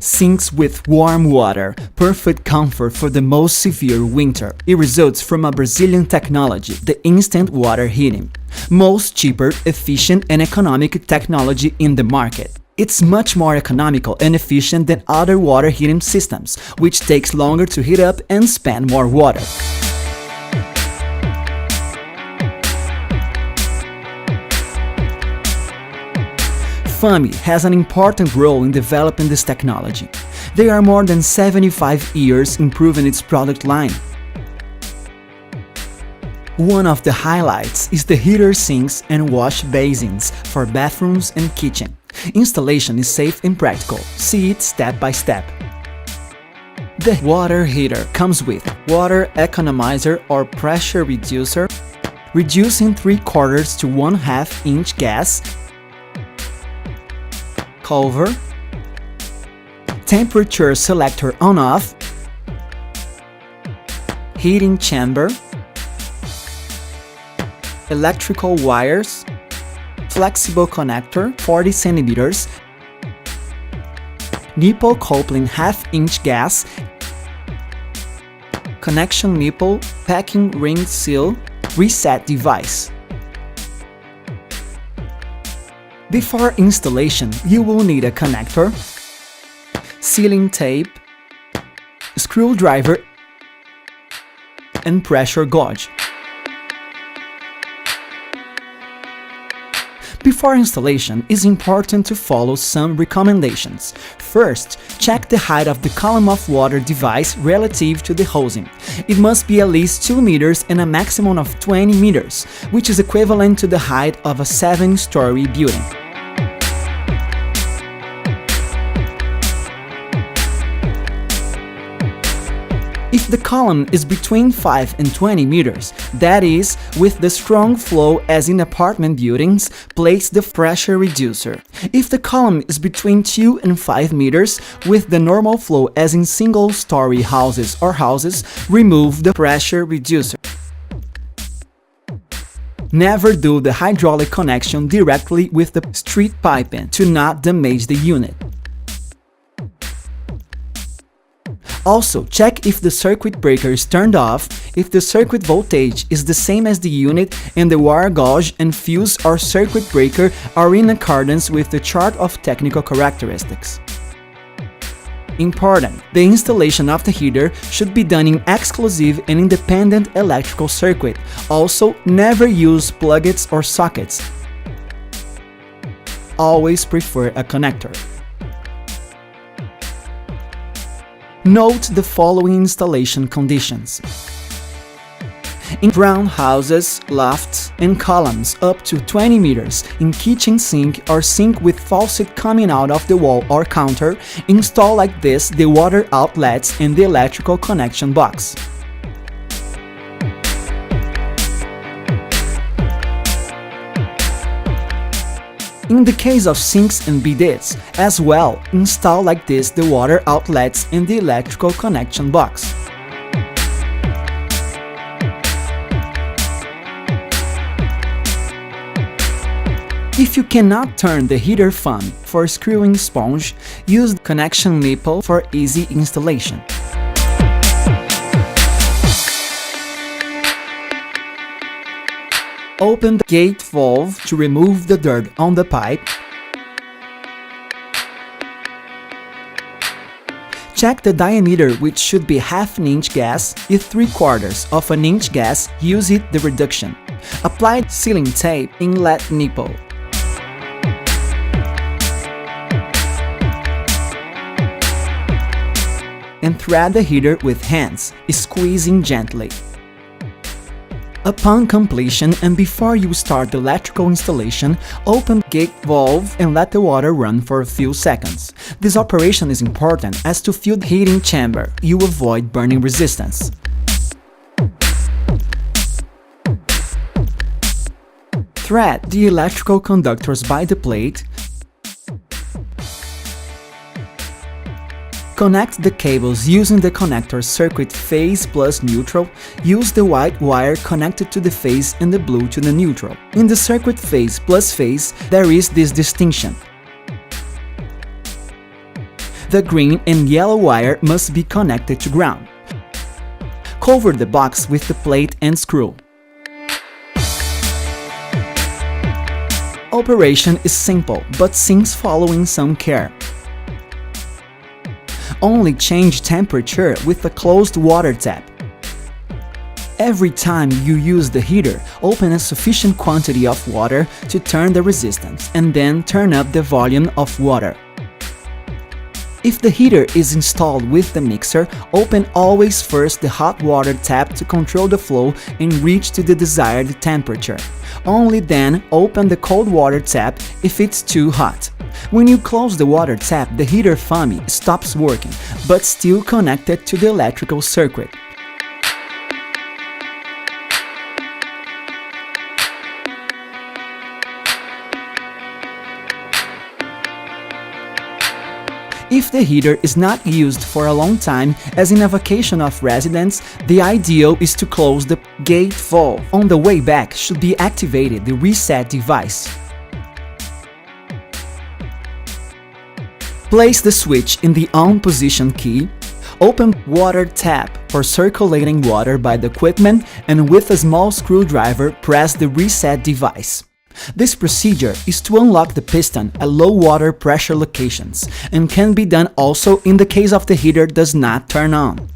sinks with warm water, perfect comfort for the most severe winter. It results from a Brazilian technology, the instant water heating. Most cheaper, efficient and economic technology in the market. It's much more economical and efficient than other water heating systems, which takes longer to heat up and spend more water. FAMI has an important role in developing this technology. They are more than 75 years improving its product line. One of the highlights is the heater sinks and wash basins for bathrooms and kitchen. Installation is safe and practical. See it step by step. The water heater comes with water economizer or pressure reducer, reducing 3/4 to 1/2 inch gas, cover, temperature selector on-off, heating chamber, electrical wires, flexible connector 40 cm, nipple coupling 1/2 inch gas, connection nipple, packing ring seal, reset device. Before installation, you will need a connector, sealing tape, screwdriver, and pressure gauge. Before installation, it's important to follow some recommendations. First, check the height of the column of water device relative to the hosing. It must be at least 2 meters and a maximum of 20 meters, which is equivalent to the height of a 7-story building. If the column is between 5 and 20 meters, that is, with the strong flow as in apartment buildings, place the pressure reducer. If the column is between 2 and 5 meters, with the normal flow as in single-story houses or houses, remove the pressure reducer. Never do the hydraulic connection directly with the street piping to not damage the unit. Also, check if the circuit breaker is turned off, if the circuit voltage is the same as the unit and the wire gauge and fuse or circuit breaker are in accordance with the chart of technical characteristics. Important: the installation of the heater should be done in exclusive and independent electrical circuit. Also, never use plugins or sockets. Always prefer a connector. Note the following installation conditions. In ground houses, lofts, and columns up to 20 meters, in kitchen sink or sink with faucet coming out of the wall or counter, install like this the water outlets and the electrical connection box. In the case of sinks and bidets, as well, install like this the water outlets and the electrical connection box. If you cannot turn the heater fan for screwing sponge, use the connection nipple for easy installation. Open the gate valve to remove the dirt on the pipe. Check the diameter, which should be 1/2 inch gas. If 3/4 of an inch gas, use it the reduction. Apply sealing tape, inlet nipple. And thread the heater with hands, squeezing gently. Upon completion and before you start the electrical installation, open the gate valve and let the water run for a few seconds. This operation is important as to fill the heating chamber. You avoid burning resistance. Thread the electrical conductors by the plate. Connect the cables using the connector circuit phase plus neutral. Use the white wire connected to the phase and the blue to the neutral. In the circuit phase plus phase, there is this distinction. The green and yellow wire must be connected to ground. Cover the box with the plate and screw. Operation is simple, but sinks following some care. Only change temperature with a closed water tap. Every time you use the heater, open a sufficient quantity of water to turn the resistance, and then turn up the volume of water. If the heater is installed with the mixer, open always first the hot water tap to control the flow and reach to the desired temperature. Only then open the cold water tap if it's too hot. When you close the water tap, the heater foamy stops working, but still connected to the electrical circuit. If the heater is not used for a long time, as in a vacation of residence, the ideal is to close the gate valve. On the way back should be activated the reset device. Place the switch in the on position key, open water tap for circulating water by the equipment, and with a small screwdriver press the reset device. This procedure is to unlock the piston at low water pressure locations, and can be done also in the case of the heater does not turn on.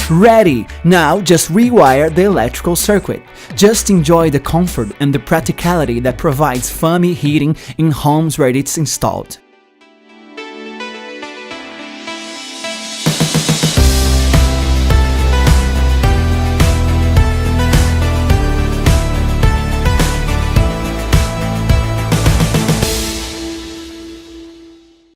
Ready! Now just rewire the electrical circuit. Just enjoy the comfort and the practicality that provides foamy heating in homes where it's installed.